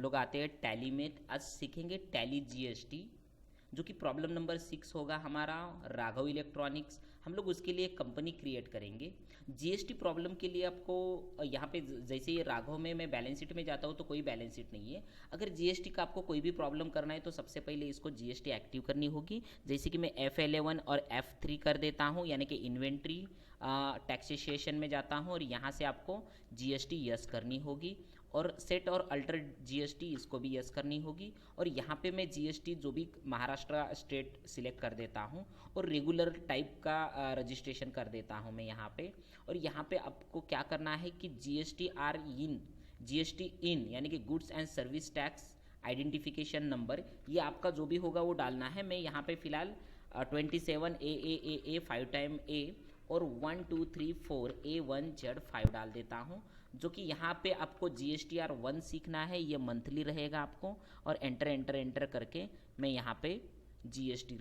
लोग आते हैं टैली में। आज सीखेंगे टैली जीएसटी, जो कि प्रॉब्लम नंबर 6 होगा हमारा। राघव इलेक्ट्रॉनिक्स, हम लोग उसके लिए कंपनी क्रिएट करेंगे। जीएसटी प्रॉब्लम के लिए आपको यहाँ पे जैसे ये राघव में मैं बैलेंस शीट में जाता हूँ तो कोई बैलेंस शीट नहीं है। अगर जीएसटी का आपको कोई भी प्रॉब्लम करना है तो सबसे पहले इसको जीएसटी एक्टिव करनी होगी। जैसे कि मैं F11 और F3 कर देता हूँ, यानी कि इन्वेंट्री टैक्सेशन में जाता हूँ और यहाँ से आपको जीएसटी यस करनी होगी। और सेट और अल्टर जीएसटी इसको भी यस करनी होगी। और यहाँ पे मैं जीएसटी जो भी महाराष्ट्र स्टेट सिलेक्ट कर देता हूँ और रेगुलर टाइप का रजिस्ट्रेशन कर देता हूँ मैं यहाँ पे। और यहाँ पे आपको क्या करना है कि जीएसटी इन यानी कि goods and service tax identification number, ये आपका जो भी होगा वो डालना है। मैं यहाँ पे फिलहाल 27 ए 5 टाइम ए और 1 2 3 4 A1Z5 डाल देता हूँ, जो कि यहाँ पे आपको GSTR1 सीखना है, ये मंथली रहेगा आपको। और एंटर एंटर एंटर करके मैं यहाँ पे जीएसटी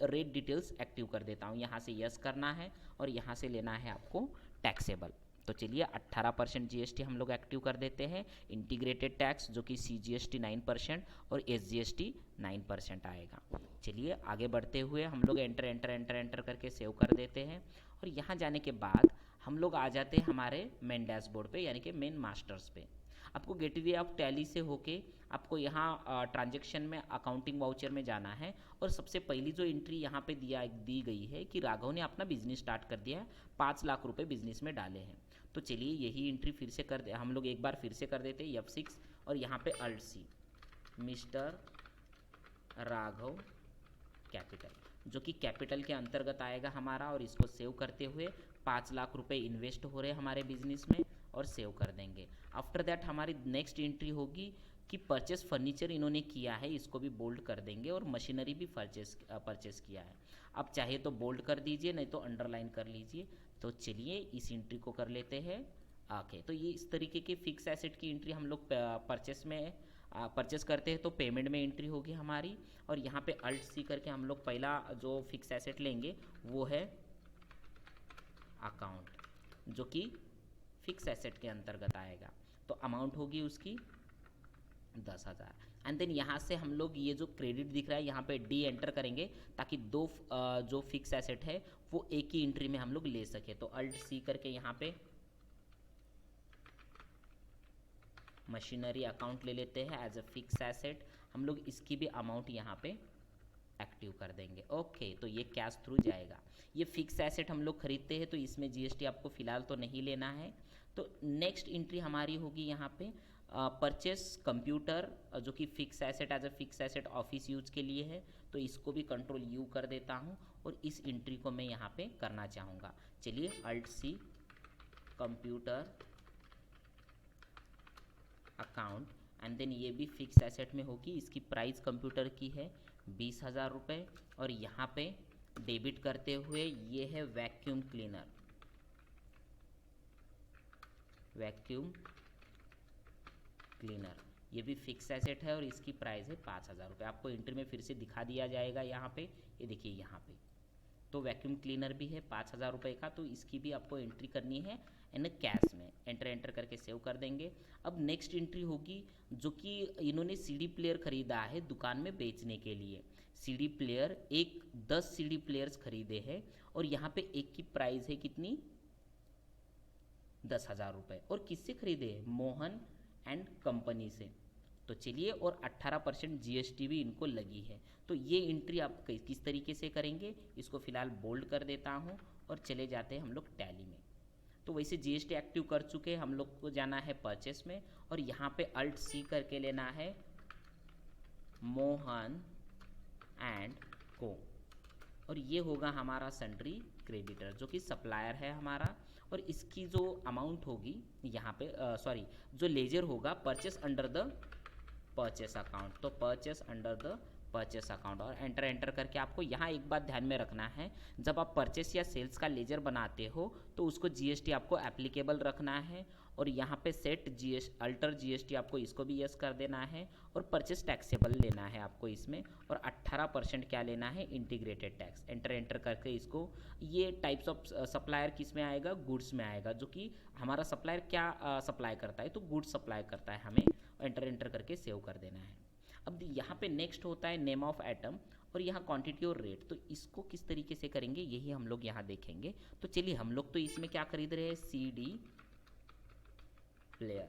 रेट डिटेल्स एक्टिव कर देता हूँ। यहाँ से यस करना है और यहाँ से लेना है आपको टैक्सेबल। तो चलिए 18% जीएसटी हम लोग एक्टिव कर देते हैं। इंटीग्रेटेड टैक्स जो कि CGST 9% और SGST 9% आएगा। चलिए आगे बढ़ते हुए हम लोग एंटर एंटर एंटर एंटर करके सेव कर देते हैं। और यहाँ जाने के बाद हम लोग आ जाते हैं हमारे मेन डैशबोर्ड पे, यानी कि मेन मास्टर्स पे। आपको गेटवे ऑफ टैली से होके आपको यहाँ ट्रांजेक्शन में अकाउंटिंग वाउचर में जाना है। और सबसे पहली जो एंट्री यहाँ पे दी गई है कि राघव ने अपना बिजनेस स्टार्ट कर दिया है, 5 लाख रुपए बिजनेस में डाले हैं। तो चलिए यही एंट्री फिर से हम लोग एक बार फिर से कर देते हैं F6 और यहाँ पे alt C, mister Raghav capital, जो कि कैपिटल के अंतर्गत आएगा हमारा। और इसको सेव करते हुए 5 लाख रुपए इन्वेस्ट हो रहे हैं हमारे बिजनेस में और सेव कर देंगे। आफ्टर दैट हमारी नेक्स्ट एंट्री होगी कि परचेस फर्नीचर इन्होंने किया है, इसको भी बोल्ड कर देंगे। और मशीनरी भी परचेस किया है। आप चाहे तो बोल्ड कर दीजिए, नहीं तो अंडरलाइन कर लीजिए। तो चलिए इस एंट्री को कर लेते हैं आके। तो ये इस तरीके की फिक्स एसेट की एंट्री हम लोग परचेस करते हैं तो पेमेंट में एंट्री होगी हमारी। और यहाँ पे अल्ट C करके हम लोग पहला जो फिक्स एसेट लेंगे वो है अकाउंट, जो कि फिक्स एसेट के अंतर्गत आएगा। तो अमाउंट होगी उसकी 10,000। एंड देन यहाँ से हम लोग ये जो क्रेडिट दिख रहा है यहाँ पे D एंटर करेंगे, ताकि दो जो फिक्स एसेट है वो एक ही एंट्री में हम लोग ले सके। तो अल्ट C करके यहाँ पे मशीनरी अकाउंट ले लेते हैं एज अ फिक्स एसेट। हम लोग इसकी भी अमाउंट यहाँ पे एक्टिव कर देंगे। ओके, तो ये कैश थ्रू जाएगा। ये फिक्स एसेट हम लोग खरीदते हैं तो इसमें जीएसटी आपको फिलहाल तो नहीं लेना है। तो नेक्स्ट एंट्री हमारी होगी यहाँ पे परचेस कंप्यूटर, जो कि fix asset as a fix asset office use के लिए है। तो इसको भी कंट्रोल U कर देता हूँ और इस एंट्री को मैं यहाँ पे करना चाहूँगा। चलिए alt C computer account, and then ये भी फिक्स एसेट में होगी। इसकी प्राइस कंप्यूटर की है 20,000 रुपये। और यहाँ पे डेबिट करते हुए ये है वैक्यूम क्लीनर, ये भी फिक्स एसेट है और इसकी प्राइस है 5,000 रुपये। आपको एंट्री में फिर से दिखा दिया जाएगा यहाँ पे, ये देखिए यहाँ पे। तो वैक्यूम क्लीनर भी है 5,000 रुपये का, तो इसकी भी आपको एंट्री करनी है इन कैश में। एंटर करके सेव कर देंगे। अब नेक्स्ट एंट्री होगी जो कि इन्होंने CD प्लेयर खरीदा है दुकान में बेचने के लिए। CD प्लेयर 10 CD प्लेयर्स खरीदे हैं और यहाँ पे एक की प्राइस है कितनी, 10,000 रुपये। और किससे खरीदे हैं, मोहन एंड कंपनी से। तो चलिए, और 18% GST भी इनको लगी है। तो ये एंट्री आप किस तरीके से करेंगे, इसको फिलहाल बोल्ड कर देता हूँ और चले जाते हैं हम लोग टैली में। तो वैसे GST एक्टिव कर चुके हैं, हम लोग को जाना है परचेस में और यहाँ पे अल्ट C करके लेना है मोहन एंड को। और ये होगा हमारा सन्ड्री क्रेडिटर, जो कि सप्लायर है हमारा। और इसकी जो अमाउंट होगी यहाँ पे जो लेजर होगा purchase under the purchase account. तो purchase under the purchase account. और एंटर करके आपको यहाँ एक बात ध्यान में रखना है, जब आप परचेस या सेल्स का लेजर बनाते हो तो उसको GST आपको एप्लीकेबल रखना है। और यहाँ पे अल्टर GST आपको इसको भी यस कर देना है और परचेस टैक्सेबल लेना है आपको इसमें। और 18% क्या लेना है, इंटीग्रेटेड टैक्स। एंटर करके इसको, ये टाइप्स ऑफ सप्लायर किस में आएगा, गुड्स में आएगा। जो कि हमारा सप्लायर क्या सप्लाई करता है, तो गुड्स सप्लाई करता है हमें। एंटर करके सेव कर देना है। अब यहाँ पे नेक्स्ट होता है नेम ऑफ एटम और यहाँ क्वांटिटी और रेट। तो इसको किस तरीके से करेंगे यही हम लोग यहाँ देखेंगे। तो चलिए हम लोग तो इसमें क्या खरीद रहे हैं, CD प्लेयर।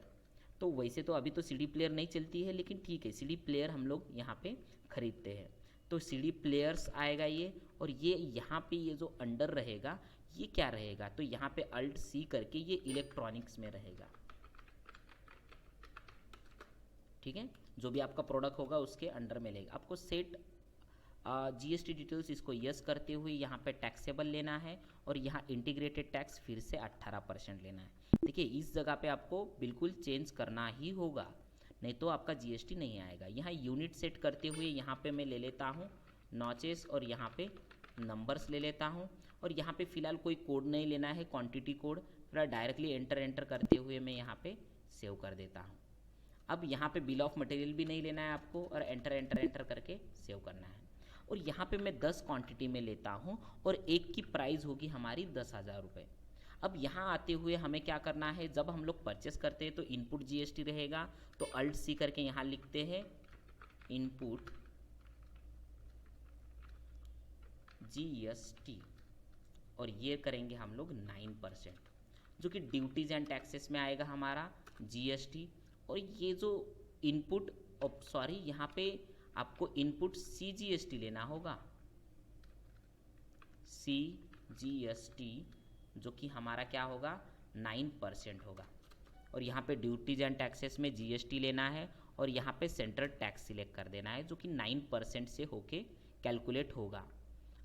तो वैसे तो अभी तो CD प्लेयर नहीं चलती है, लेकिन ठीक है CD प्लेयर हम लोग यहाँ पे खरीदते हैं। तो CD प्लेयर्स आएगा ये, और ये यहाँ पे ये जो अंडर रहेगा ये क्या रहेगा, तो यहाँ पे Alt C करके ये इलेक्ट्रॉनिक्स में रहेगा। ठीक है, जो भी आपका प्रोडक्ट होगा उसके अंडर में लेगा। आपको सेट GST डिटेल्स इसको यस करते हुए यहाँ पे टैक्सेबल लेना है, और यहाँ इंटीग्रेटेड टैक्स फिर से 18% लेना है। देखिए इस जगह पे आपको बिल्कुल चेंज करना ही होगा, नहीं तो आपका GST नहीं आएगा। यहाँ यूनिट सेट करते हुए यहाँ पे मैं ले लेता हूँ नॉचेस, और यहाँ पे नंबर्स ले लेता हूँ, और यहाँ पे फिलहाल कोई कोड नहीं लेना है, क्वांटिटी कोड पूरा डायरेक्टली एंटर करते हुए मैं यहाँ पे सेव कर देता हूँ। अब यहाँ पे बिल ऑफ मटेरियल भी नहीं लेना है आपको, और एंटर करके सेव करना है। और यहाँ पे मैं 10 क्वांटिटी में लेता हूँ, और एक की प्राइस होगी हमारी 10,000 रुपये। अब यहाँ आते हुए हमें क्या करना है, जब हम लोग परचेस करते हैं तो इनपुट GST रहेगा, तो Alt C करके यहाँ लिखते हैं इनपुट GST, और ये करेंगे हम लोग 9%, जो कि ड्यूटीज एंड टैक्सेस में आएगा हमारा GST। और ये जो इनपुट यहाँ पे आपको इनपुट CGST लेना होगा, CGST, जो कि हमारा क्या होगा 9% होगा। और यहाँ पे ड्यूटीज एंड टैक्सेस में GST लेना है, और यहाँ पे सेंट्रल टैक्स सिलेक्ट कर देना है, जो कि 9% से होके कैलकुलेट होगा।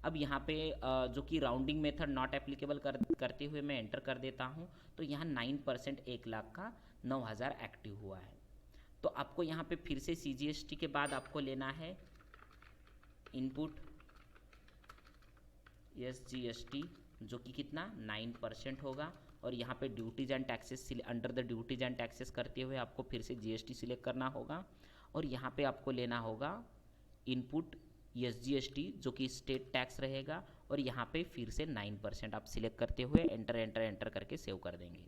अब यहाँ पे जो कि राउंडिंग मेथड नॉट एप्लीकेबल करते हुए मैं एंटर कर देता हूँ, तो यहाँ 9% 1 लाख का 9,000 एक्टिव हुआ है। तो आपको यहाँ पे फिर से CGST के बाद आपको लेना है इनपुट SGST, जो कि कितना 9% होगा, और यहाँ पे duties and taxes under the duties and taxes करते हुए आपको फिर से GST सिलेक्ट करना होगा, और यहाँ पे आपको लेना होगा इनपुट SGST, जो कि स्टेट टैक्स रहेगा, और यहाँ पे फिर से 9% आप सिलेक्ट करते हुए एंटर करके सेव कर देंगे।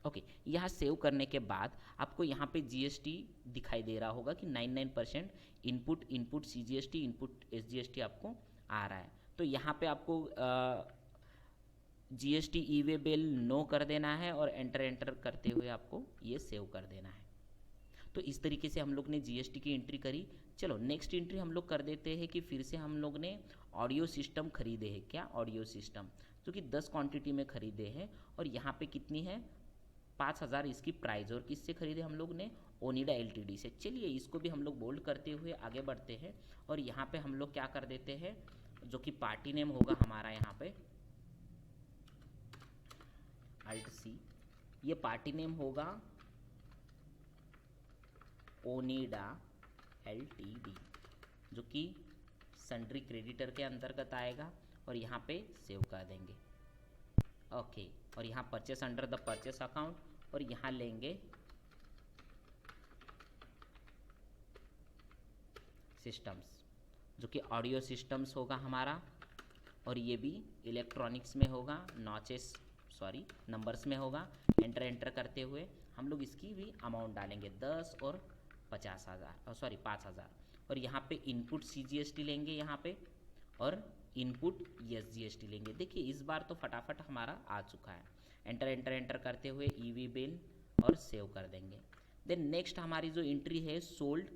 ओके, यहाँ सेव करने के बाद आपको यहाँ पे GST दिखाई दे रहा होगा कि 99% इनपुट CGST इनपुट SGST आपको आ रहा है। तो यहाँ पे आपको GST ई-वे बिल नो कर देना है, और एंटर करते हुए आपको ये सेव कर देना है। तो इस तरीके से हम लोग ने GST की एंट्री करी। चलो नेक्स्ट एंट्री हम लोग कर देते हैं कि फिर से हम लोग ने ऑडियो सिस्टम खरीदे हैं। क्या ऑडियो सिस्टम, जो कि 10 क्वांटिटी में खरीदे हैं, और यहाँ पे कितनी है 5,000 इसकी प्राइस, और किससे खरीदे हम लोग ने ओनिडा LTD से। चलिए इसको भी हम लोग बोल्ड करते हुए आगे बढ़ते हैं, और यहाँ पे हम लोग क्या कर देते हैं, जो कि पार्टी नेम होगा हमारा यहाँ पे Alt C, ये पार्टी नेम होगा ओनिडा LTD, जो कि सन्ड्री क्रेडिटर के अंतर्गत आएगा, और यहाँ पे सेव कर देंगे। ओके, और यहाँ purchase under the purchase account, और यहाँ लेंगे सिस्टम्स, जो कि ऑडियो सिस्टम्स होगा हमारा, और ये भी इलेक्ट्रॉनिक्स में होगा, नंबर्स में होगा। एंटर करते हुए हम लोग इसकी भी अमाउंट डालेंगे 10 और 5,000, और यहाँ पे इनपुट CGST लेंगे यहाँ पे, और इनपुट SGST लेंगे। देखिए इस बार तो फटाफट हमारा आ चुका है। एंटर करते हुए ई-वे बिल और सेव कर देंगे। देन नेक्स्ट हमारी जो एंट्री है सोल्ड,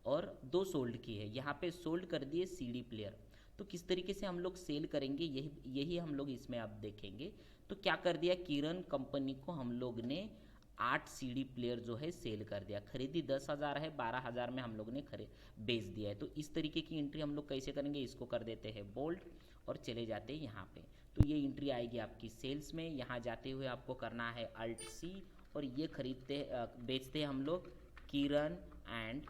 और 2 सोल्ड की है। यहाँ पे सोल्ड कर दिए CD प्लेयर। तो किस तरीके से हम लोग सेल करेंगे यही हम लोग इसमें अब देखेंगे। तो क्या कर दिया, किरण कंपनी को हम लोग ने 8 CD प्लेयर जो है सेल कर दिया। खरीदी 10,000 है, 12,000 में हम लोग ने बेच दिया है। तो इस तरीके की एंट्री हम लोग कैसे करेंगे, इसको कर देते हैं बोल्ड, और चले जाते हैं यहाँ पे। तो ये एंट्री आएगी आपकी सेल्स में। यहाँ जाते हुए आपको करना है Alt C, और ये बेचते हैं हम लोग किरण एंड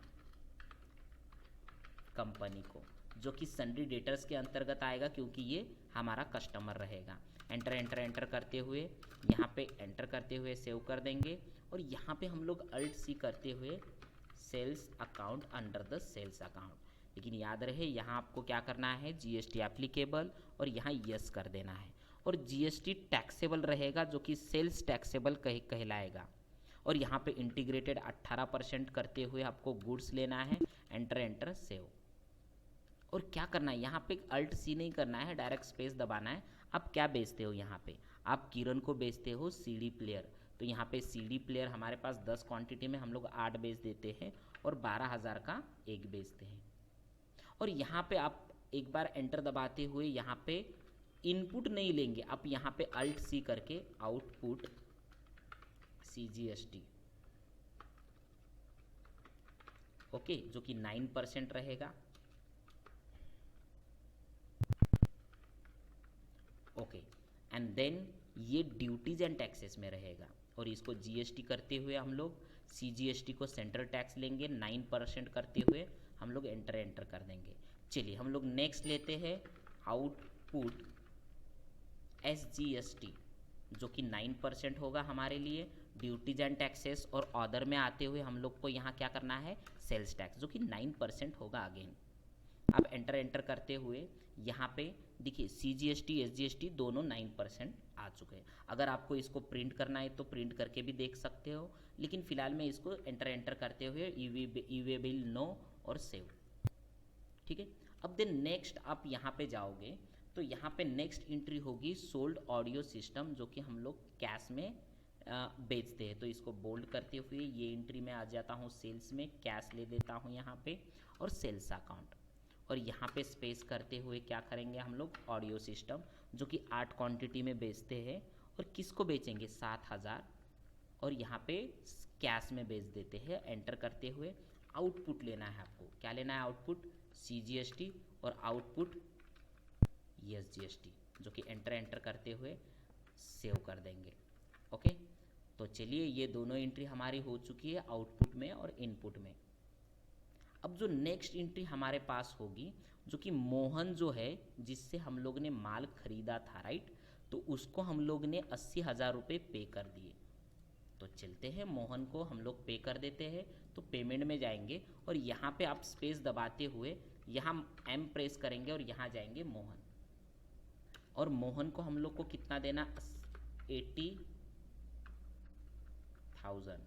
कंपनी को, जो कि सन्ड्री डेटर्स के अंतर्गत आएगा, क्योंकि ये हमारा कस्टमर रहेगा। एंटर करते हुए यहाँ पे एंटर करते हुए सेव कर देंगे, और यहाँ पे हम लोग Alt C करते हुए sales account under the sales account. लेकिन याद रहे यहाँ आपको क्या करना है, GST एप्लीकेबल, और यहाँ यस कर देना है। और GST टैक्सेबल रहेगा, जो कि सेल्स टैक्सेबल कहलाएगा। और यहाँ पे इंटीग्रेटेड 18% करते हुए आपको गुड्स लेना है, एंटर एंटर सेव। और क्या करना है यहाँ पे, अल्ट सी नहीं करना है, डायरेक्ट स्पेस दबाना है। आप क्या बेचते हो यहाँ पे, आप किरण को बेचते हो सीडी प्लेयर, तो यहाँ पे सीडी प्लेयर हमारे पास 10 क्वांटिटी में हम लोग 8 बेच देते हैं और 12,000 का एक बेचते हैं। और यहाँ पे आप एक बार एंटर दबाते हुए यहाँ पे इनपुट नहीं लेंगे, आप यहाँ पे अल्ट सी करके आउटपुट CGST, ओके, जो कि 9% रहेगा, ओके। एंड देन ये ड्यूटीज एंड टैक्सेस में रहेगा और इसको GST करते हुए हम लोग CGST को सेंट्रल टैक्स लेंगे, 9% करते हुए हम लोग एंटर एंटर कर देंगे। चलिए हम लोग नेक्स्ट लेते हैं आउटपुट SGST, जो कि 9% होगा हमारे लिए, ड्यूटीज एंड टैक्सेस और ऑर्डर में आते हुए हम लोग को यहाँ क्या करना है, सेल्स टैक्स, जो कि 9% होगा अगेन। अब एंटर एंटर करते हुए यहाँ पे देखिए CGST SGST दोनों 9% आ चुके हैं। अगर आपको इसको प्रिंट करना है तो प्रिंट करके भी देख सकते हो, लेकिन फिलहाल मैं इसको एंटर एंटर करते हुए ई-वे बिल नो और सेव, ठीक है। अब देन नेक्स्ट आप यहाँ पे जाओगे तो यहाँ पे नेक्स्ट एंट्री होगी सोल्ड ऑडियो सिस्टम, जो कि हम लोग कैश में बेचते हैं। तो इसको बोल्ड करते हुए ये एंट्री में आ जाता हूँ, सेल्स में कैश ले लेता हूँ यहाँ पे और सेल्स अकाउंट, और यहाँ पे स्पेस करते हुए क्या करेंगे हम लोग, ऑडियो सिस्टम, जो कि 8 क्वांटिटी में बेचते हैं और किसको बेचेंगे, 7,000, और यहाँ पे कैश में बेच देते हैं। एंटर करते हुए आउटपुट लेना है आपको, क्या लेना है, आउटपुट CGST और आउटपुट SGST, जो कि एंटर एंटर करते हुए सेव कर देंगे, ओके। तो चलिए ये दोनों एंट्री हमारी हो चुकी है आउटपुट में और इनपुट में। अब जो नेक्स्ट एंट्री हमारे पास होगी, जो कि मोहन जो है जिससे हम लोग ने माल खरीदा था, राइट, तो उसको हम लोग ने 80,000 रुपये पे कर दिए। तो चलते हैं मोहन को हम लोग पे कर देते हैं, तो पेमेंट में जाएंगे और यहाँ पे आप स्पेस दबाते हुए यहाँ M प्रेस करेंगे और यहाँ जाएंगे मोहन, और मोहन को हम लोग को कितना देना, 80,000,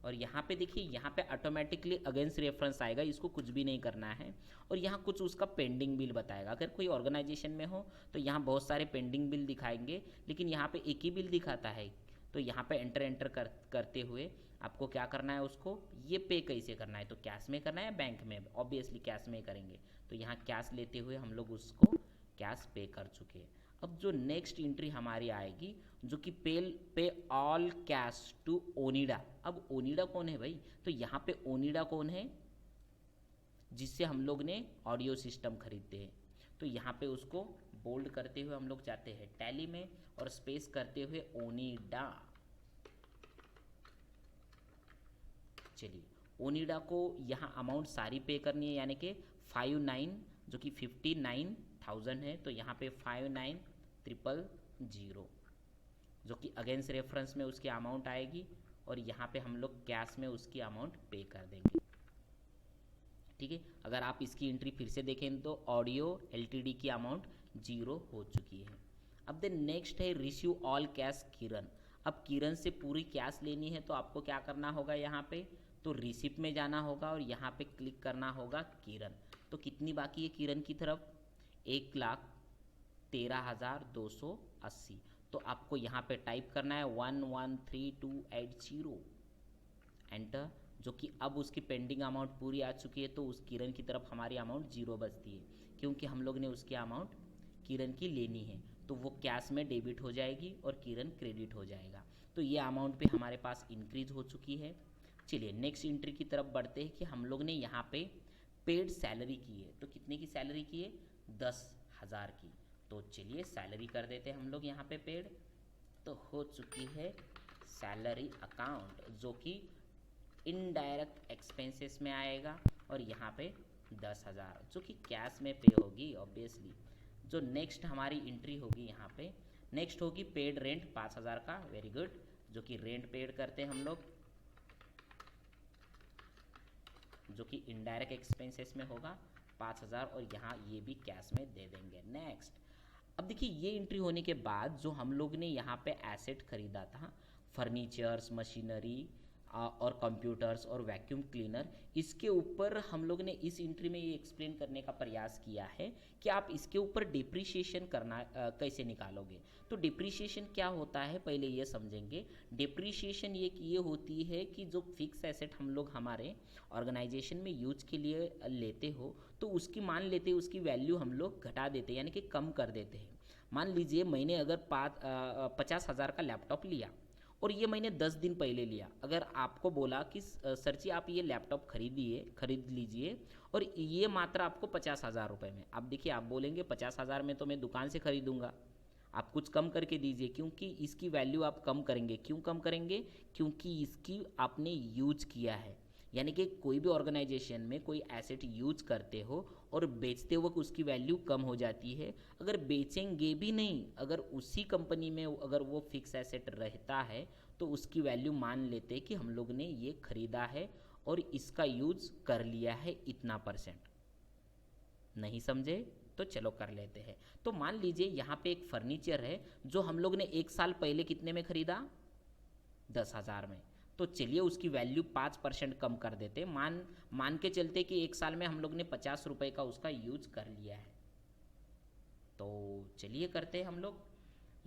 और यहाँ पे देखिए यहाँ पे ऑटोमेटिकली अगेंस्ट रेफरेंस आएगा, इसको कुछ भी नहीं करना है। और यहाँ कुछ उसका पेंडिंग बिल बताएगा, अगर कोई ऑर्गेनाइजेशन में हो तो यहाँ बहुत सारे पेंडिंग बिल दिखाएंगे, लेकिन यहाँ पे एक ही बिल दिखाता है। तो यहाँ पे एंटर एंटर करते हुए आपको क्या करना है, उसको ये पे कैसे करना है, तो कैश में करना है बैंक में, ऑब्वियसली कैश में करेंगे। तो यहाँ कैश लेते हुए हम लोग उसको कैश पे कर चुके हैं। अब जो नेक्स्ट एंट्री हमारी आएगी, जो कि पे ऑल कैश टू ओनिडा। अब ओनिडा कौन है भाई, तो यहाँ पे ओनिडा कौन है, जिससे हम लोग ने ऑडियो सिस्टम खरीदते हैं। तो यहाँ पे उसको बोल्ड करते हुए हम लोग जाते हैं टैली में और स्पेस करते हुए ओनिडा। चलिए ओनिडा को यहाँ अमाउंट सारी पे करनी है, यानी कि 59, जो कि 59,000 है, तो यहाँ पे 59,000, जो कि अगेंस्ट रेफरेंस में उसकी अमाउंट आएगी और यहाँ पे हम लोग कैश में उसकी अमाउंट पे कर देंगे, ठीक है। अगर आप इसकी एंट्री फिर से देखें तो ऑडियो LTD की अमाउंट 0 हो चुकी है। अब देन नेक्स्ट है रिसीव ऑल कैश किरण। अब किरण से पूरी कैश लेनी है तो आपको क्या करना होगा, यहाँ पे तो रिसिप्ट में जाना होगा और यहाँ पे क्लिक करना होगा किरण। तो कितनी बाकी है किरण की तरफ, 1,13,280। तो आपको यहाँ पे टाइप करना है 113280, एंटर, जो कि अब उसकी पेंडिंग अमाउंट पूरी आ चुकी है। तो उस किरण की तरफ हमारी अमाउंट 0 बचती है, क्योंकि हम लोग ने उसकी अमाउंट किरण की लेनी है, तो वो कैश में डेबिट हो जाएगी और किरण क्रेडिट हो जाएगा। तो ये अमाउंट पे हमारे पास इंक्रीज हो चुकी है। चलिए नेक्स्ट एंट्री की तरफ बढ़ते हैं कि हम लोग ने यहाँ पे पेड सैलरी की है। तो कितने की सैलरी की है, 10,000 की। तो चलिए सैलरी कर देते हैं हम लोग यहाँ पे पेड। तो हो चुकी है सैलरी अकाउंट, जो कि इनडायरेक्ट एक्सपेंसेस में आएगा, और यहाँ पे 10,000 जो कि कैश में पे होगी ऑब्वियसली। जो नेक्स्ट हमारी एंट्री होगी यहाँ पे, नेक्स्ट होगी पेड रेंट 5,000 का, वेरी गुड, जो कि रेंट पेड करते हैं हम लोग, जो कि इनडायरेक्ट एक्सपेंसेस में होगा 5,000, और यहाँ ये भी कैश में दे देंगे। नेक्स्ट, अब देखिए ये एंट्री होने के बाद जो हम लोग ने यहाँ पे एसेट खरीदा था, फर्नीचर्स, मशीनरी, और कंप्यूटर्स और वैक्यूम क्लीनर, इसके ऊपर हम लोग ने इस एंट्री में ये एक्सप्लेन करने का प्रयास किया है कि आप इसके ऊपर डिप्रिशिएशन करना कैसे निकालोगे। तो डिप्रिशिएशन क्या होता है पहले ये समझेंगे। डिप्रिशिएशन ये होती है कि जो फिक्स एसेट हम लोग हमारे ऑर्गेनाइजेशन में यूज के लिए लेते हो, तो उसकी मान लेते हैं उसकी वैल्यू हम लोग घटा देते हैं, यानी कि कम कर देते हैं। मान लीजिए मैंने अगर 50,000 का लैपटॉप लिया और ये मैंने 10 दिन पहले लिया। अगर आपको बोला कि सर जी आप ये लैपटॉप खरीद लीजिए और ये मात्र आपको 50,000 रुपये में, आप देखिए आप बोलेंगे 50,000 में तो मैं दुकान से खरीदूंगा, आप कुछ कम करके दीजिए, क्योंकि इसकी वैल्यू आप कम करेंगे। क्यों कम करेंगे? क्योंकि इसकी आपने यूज किया है। यानी कि कोई भी ऑर्गेनाइजेशन में कोई एसेट यूज करते हो और बेचते वक्त उसकी वैल्यू कम हो जाती है। अगर बेचेंगे भी नहीं, अगर उसी कंपनी में अगर वो फिक्स एसेट रहता है तो उसकी वैल्यू मान लेते कि हम लोग ने ये खरीदा है और इसका यूज कर लिया है इतना %। नहीं समझे तो चलो कर लेते हैं। तो मान लीजिए यहाँ पे एक फर्नीचर है जो हम लोग ने 1 साल पहले कितने में खरीदा? 10,000 में। तो चलिए उसकी वैल्यू 5% कम कर देते। मान के चलते कि 1 साल में हम लोग ने 50 रुपये का उसका यूज कर लिया है। तो चलिए करते हैं हम लोग,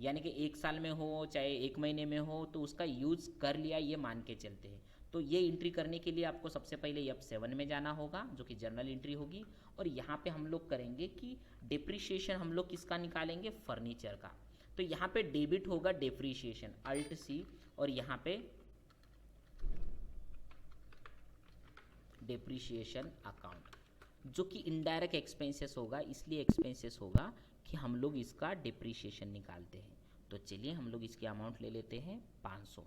यानी कि 1 साल में हो चाहे 1 महीने में हो तो उसका यूज कर लिया ये मान के चलते हैं। तो ये एंट्री करने के लिए आपको सबसे पहले F7 में जाना होगा जो कि जर्नल एंट्री होगी, और यहाँ पे हम लोग करेंगे कि डिप्रिशिएशन हम लोग किसका निकालेंगे? फर्नीचर का। तो यहाँ पे डेबिट होगा डिप्रिशिएशन, Alt+C, और यहाँ पे डिप्रिशिएशन अकाउंट, जो कि इनडायरेक्ट एक्सपेंसेस होगा, इसलिए एक्सपेंसेस होगा कि हम लोग इसका डिप्रिशिएशन निकालते हैं। तो चलिए हम लोग इसकी अमाउंट ले लेते हैं 500,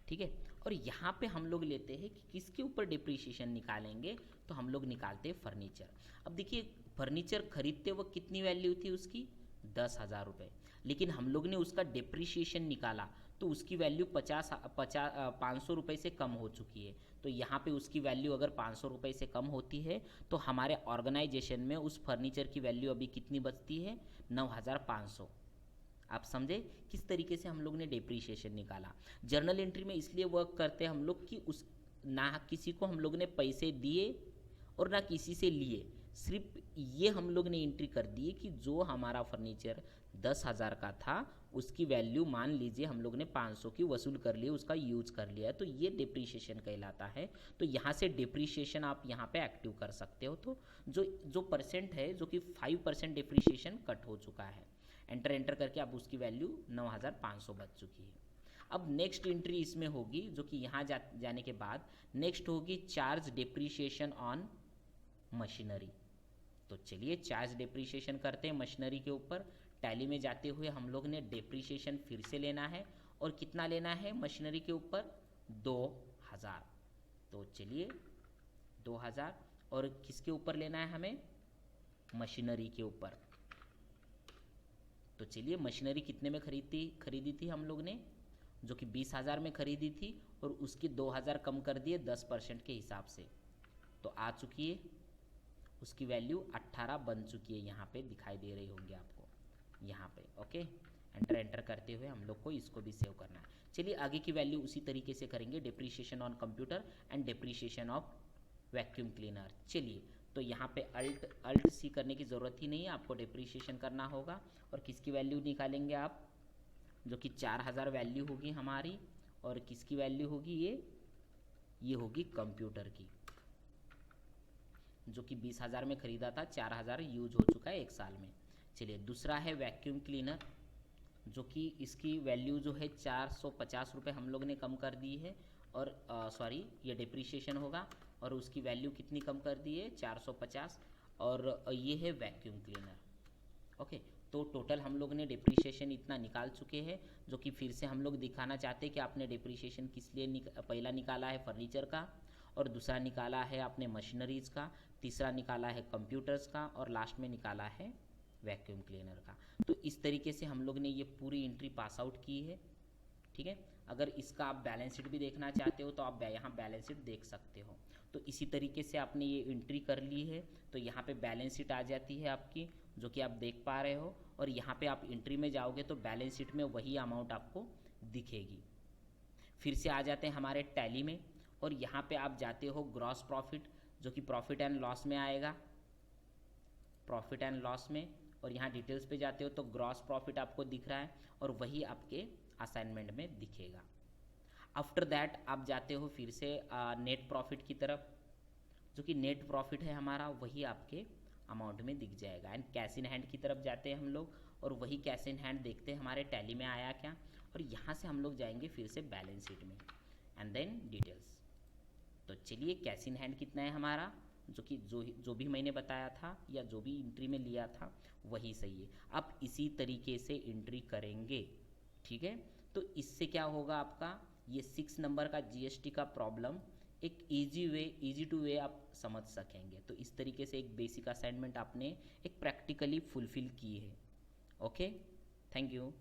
ठीक है। और यहाँ पे हम लोग लेते हैं कि किसके ऊपर डिप्रिशिएशन निकालेंगे, तो हम लोग निकालते हैं फर्नीचर। अब देखिए फर्नीचर खरीदते वक्त कितनी वैल्यू थी उसकी? 10,000 रुपये, लेकिन हम लोग ने उसका डिप्रिशिएशन निकाला तो उसकी वैल्यू 500 रुपये से कम हो चुकी है। तो यहाँ पे उसकी वैल्यू अगर 500 रुपये से कम होती है तो हमारे ऑर्गेनाइजेशन में उस फर्नीचर की वैल्यू अभी कितनी बचती है? 9,500। आप समझे किस तरीके से हम लोग ने डिप्रिशिएशन निकाला। जर्नल एंट्री में इसलिए वर्क करते हैं हम लोग कि उस ना किसी को हम लोग ने पैसे दिए और ना किसी से लिए, सिर्फ ये हम लोग ने एंट्री कर दी कि जो हमारा फर्नीचर 10,000 का था उसकी वैल्यू मान लीजिए हम लोग ने 500 की वसूल कर ली, उसका यूज कर लिया है, तो ये डिप्रिशिएशन कहलाता है। तो यहाँ से डिप्रिशिएशन आप यहाँ पे एक्टिव कर सकते हो। तो जो परसेंट है जो कि 5% डिप्रिशिएशन कट हो चुका है, एंटर करके अब उसकी वैल्यू 9,500 बच चुकी है। अब नेक्स्ट एंट्री इसमें होगी जो कि यहाँ जाने के बाद नेक्स्ट होगी चार्ज डिप्रिशिएशन ऑन मशीनरी। तो चलिए चार्ज डिप्रिशिएशन करते हैं मशीनरी के ऊपर। टैली में जाते हुए हम लोग ने डिप्रिशिएशन फिर से लेना है, और कितना लेना है मशीनरी के ऊपर? 2,000। तो चलिए 2,000, और किसके ऊपर लेना है हमें? मशीनरी के ऊपर। तो चलिए मशीनरी कितने में खरीदी थी हम लोग ने? जो कि 20,000 में खरीदी थी, और उसकी 2,000 कम कर दिए 10% के हिसाब से, तो आ चुकी है उसकी वैल्यू 18 बन चुकी है। यहाँ पे दिखाई दे रही होगी आपको यहाँ पे। ओके, एंटर करते हुए हम लोग को इसको भी सेव करना है। चलिए आगे की वैल्यू उसी तरीके से करेंगे, depreciation on computer and depreciation of vacuum cleaner. चलिए तो यहाँ पे Alt+C करने की ज़रूरत ही नहीं है, आपको डिप्रिशिएशन करना होगा। और किसकी वैल्यू निकालेंगे आप? जो कि 4,000 वैल्यू होगी हमारी, और किसकी वैल्यू होगी? ये होगी कंप्यूटर की, जो कि 20,000 में खरीदा था, 4,000 यूज हो चुका है 1 साल में। चलिए दूसरा है वैक्यूम क्लीनर, जो कि इसकी वैल्यू जो है 450 रुपये हम लोग ने कम कर दी है, और सॉरी ये डिप्रिशिएशन होगा, और उसकी वैल्यू कितनी कम कर दी है? 450, और ये है वैक्यूम क्लीनर। ओके, तो टोटल हम लोग ने डिप्रिशिएशन इतना निकाल चुके हैं, जो कि फिर से हम लोग दिखाना चाहते हैं कि आपने डिप्रिशिएशन किस लिए पहला निकाला है फर्नीचर का, और दूसरा निकाला है आपने मशीनरीज का, तीसरा निकाला है कंप्यूटर्स का, और लास्ट में निकाला है वैक्यूम क्लीनर का। तो इस तरीके से हम लोग ने ये पूरी एंट्री पास आउट की है, ठीक है। अगर इसका आप बैलेंस शीट भी देखना चाहते हो तो आप यहाँ बैलेंस शीट देख सकते हो। तो इसी तरीके से आपने ये एंट्री कर ली है, तो यहाँ पे बैलेंस शीट आ जाती है आपकी, जो कि आप देख पा रहे हो, और यहाँ पे आप एंट्री में जाओगे तो बैलेंस शीट में वही अमाउंट आपको दिखेगी। फिर से आ जाते हैं हमारे टैली में, और यहाँ पे आप जाते हो ग्रॉस प्रॉफिट, जो कि प्रॉफिट एंड लॉस में आएगा, प्रॉफिट एंड लॉस में, और यहाँ डिटेल्स पे जाते हो तो ग्रॉस प्रॉफिट आपको दिख रहा है और वही आपके असाइनमेंट में दिखेगा। आफ्टर दैट आप जाते हो फिर से नेट प्रॉफिट की तरफ, जो कि नेट प्रॉफिट है हमारा, वही आपके अमाउंट में दिख जाएगा। एंड कैश इन हैंड की तरफ जाते हैं हम लोग, और वही कैश इन हैंड देखते हैं हमारे टैली में आया क्या, और यहाँ से हम लोग जाएंगे फिर से बैलेंस शीट में एंड देन डिटेल्स। तो चलिए कैश इन हैंड कितना है हमारा, जो कि जो भी मैंने बताया था या जो भी एंट्री में लिया था वही सही है। आप इसी तरीके से एंट्री करेंगे, ठीक है। तो इससे क्या होगा, आपका ये 6 नंबर का जीएसटी का प्रॉब्लम एक इजी टू वे आप समझ सकेंगे। तो इस तरीके से एक बेसिक असाइनमेंट आपने एक प्रैक्टिकली फुलफिल की है। Okay, thank you.